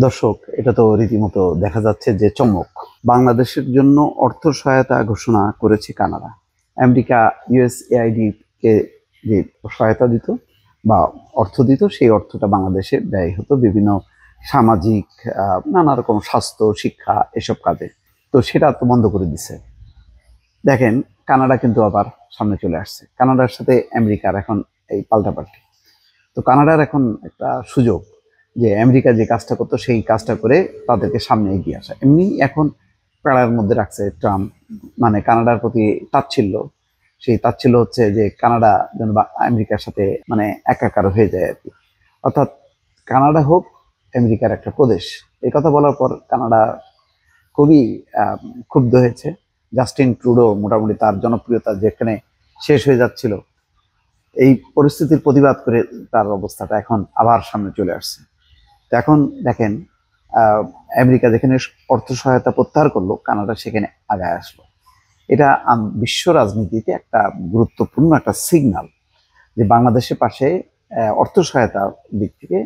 দর্শক, এটা তো রীতিমতো দেখা যাচ্ছে যে চমক। বাংলাদেশের জন্য অর্থ সহায়তা ঘোষণা করেছে কানাডা। আমেরিকা ইউএসএআইডি কে যে সহায়তা দিত বা অর্থ দিত, সেই অর্থটা বাংলাদেশে ব্যয় হতো বিভিন্ন সামাজিক নানা রকম স্বাস্থ্য, শিক্ষা এসব কাজে। তো সেটা তো বন্ধ করে দিছে। দেখেন, কানাডা কিন্তু আবার সামনে চলে আসছে। কানাডার সাথে আমেরিকার এখন এই পাল্টাপাল্টি। তো কানাডার এখন একটা সুযোগ যে আমেরিকা যে কাজটা করতো সেই কাজটা করে তাদেরকে সামনে এগিয়ে আসা। এমনি এখন পাড়ার মধ্যে রাখছে ট্রাম্প, মানে কানাডার প্রতি তাচ্ছিল্য। সেই তাচ্ছিল্য হচ্ছে যে কানাডা যেন আমেরিকার সাথে মানে একাকার হয়ে যায় আর কি। অর্থাৎ কানাডা হোক আমেরিকার একটা প্রদেশ। এই কথা বলার পর কানাডা খুবই ক্ষুব্ধ হয়েছে। জাস্টিন ট্রুডো মোটামুটি তার জনপ্রিয়তা যেখানে শেষ হয়ে যাচ্ছিল, এই পরিস্থিতির প্রতিবাদ করে তার অবস্থাটা এখন আবার সামনে চলে আসছে। তো এখন দেখেন, আমেরিকা যেখানে অর্থ সহায়তা প্রত্যাহার করলো, কানাডা সেখানে আগায় আসলো। এটা বিশ্ব রাজনীতিতে একটা গুরুত্বপূর্ণ একটা সিগনাল যে বাংলাদেশের পাশে অর্থ সহায়তার দিক থেকে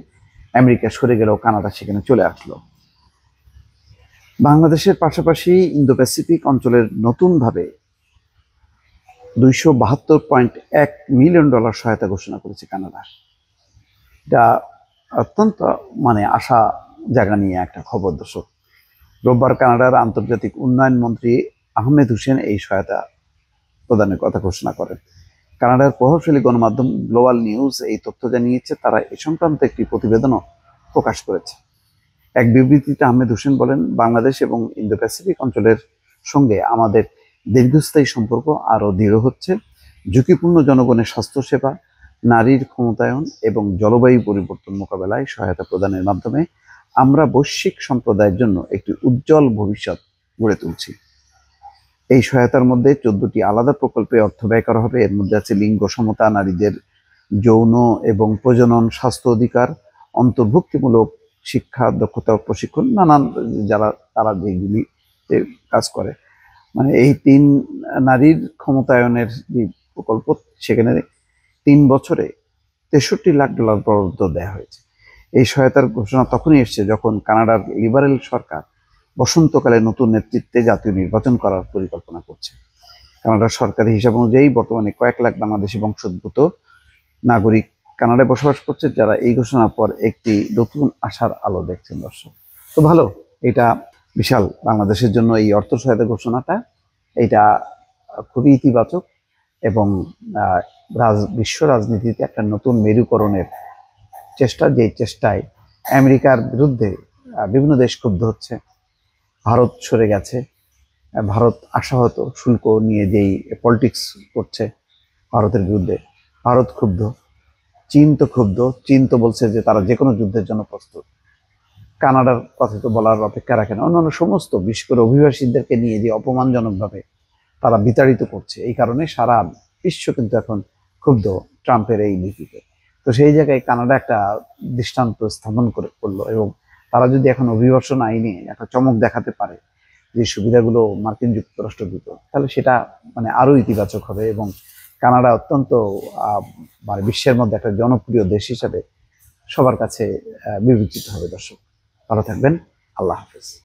আমেরিকা সরে গেলেও কানাডা সেখানে চলে আসলো। বাংলাদেশের পাশাপাশি ইন্দো প্যাসিফিক অঞ্চলের নতুনভাবে $272.1 মিলিয়ন সহায়তা ঘোষণা করেছে কানাডা। এটা অত্যন্ত মানে আশা জায়গা নিয়ে একটা খবর। দর্শক, রোববার কানাডার আন্তর্জাতিক উন্নয়ন মন্ত্রী আহমেদ হুসেন এই সহায়তা প্রদানের কথা ঘোষণা করেন। কানাডার প্রভাবশালী গণমাধ্যম গ্লোবাল নিউজ এই তথ্য জানিয়েছে। তারা এ সংক্রান্ত একটি প্রতিবেদনও প্রকাশ করেছে। এক বিবৃতিতে আহমেদ হোসেন বলেন, বাংলাদেশ এবং ইন্দো প্যাসিফিক অঞ্চলের সঙ্গে আমাদের দীর্ঘস্থায়ী সম্পর্ক আরও দৃঢ় হচ্ছে। ঝুঁকিপূর্ণ জনগণের স্বাস্থ্যসেবা, নারীর ক্ষমতায়ন এবং জলবায়ু পরিবর্তন মোকাবেলায় সহায়তা প্রদানের মাধ্যমে আমরা বৈশ্বিক সম্প্রদায়ের জন্য একটি উজ্জ্বল ভবিষ্যৎ গড়ে তুলছি। এই সহায়তার মধ্যে 14টি আলাদা প্রকল্পে অর্থ ব্যয় করা হবে। এর মধ্যে আছে লিঙ্গ সমতা, নারীদের যৌন এবং প্রজনন স্বাস্থ্য অধিকার, অন্তর্ভুক্তিমূলক শিক্ষা, দক্ষতা প্রশিক্ষণ, নানান যারা তারা যেগুলি কাজ করে। মানে এই নারীর ক্ষমতায়নের যে প্রকল্প, সেখানে 3 বছরে $63 লাখ বরাদ্দ দেওয়া হয়েছে। এই সহায়তার ঘোষণা তখনই এসছে যখন কানাডার লিবারেল সরকার বসন্তকালে নতুন নেতৃত্বে জাতীয় নির্বাচন করার পরিকল্পনা করছে। কানাডার সরকারি হিসাব অনুযায়ী বর্তমানে কয়েক লাখ বাংলাদেশি বংশোদ্ভূত নাগরিক কানাডায় বসবাস করছে, যারা এই ঘোষণার পর একটি নতুন আশার আলো দেখছেন। দর্শক, তো ভালো, এটা বিশাল বাংলাদেশের জন্য এই অর্থ সহায়তা ঘোষণাটা, এটা খুবই ইতিবাচক এবং বিশ্ব রাজনীতিতে একটা নতুন মেরুকরণের চেষ্টা, যে চেষ্টায় আমেরিকার বিরুদ্ধে বিভিন্ন দেশ ক্ষুব্ধ হচ্ছে। ভারত সরে গেছে, ভারত আশাহত শুল্ক নিয়ে যেই পলিটিক্স করছে ভারতের বিরুদ্ধে, ভারত ক্ষুব্ধ। চীন তো ক্ষুব্ধ, চীন তো বলছে যে তারা যে কোনো যুদ্ধের জন্য প্রস্তুত। কানাডার কথা তো বলার অপেক্ষা রাখে না। অন্যান্য সমস্ত, বিশেষ করে অভিবাসীদেরকে নিয়ে যে অপমানজনকভাবে তারা বিতাড়িত করছে, এই কারণে সারা বিশ্ব কিন্তু এখন ক্ষুব্ধ ট্রাম্পের এই নীতিতে। তো সেই জায়গায় কানাডা একটা দৃষ্টান্ত স্থাপন করলো এবং তারা যদি এখন অভিবাসন আইনে একটা চমক দেখাতে পারে, যে সুবিধাগুলো মার্কিন যুক্তরাষ্ট্র দিত, তাহলে সেটা মানে আরো ইতিবাচক হবে এবং কানাডা অত্যন্ত মানে বিশ্বের মধ্যে একটা জনপ্রিয় দেশ হিসাবে সবার কাছে বিবেচিত হবে। দর্শক, ভালো থাকবেন। আল্লাহ হাফেজ।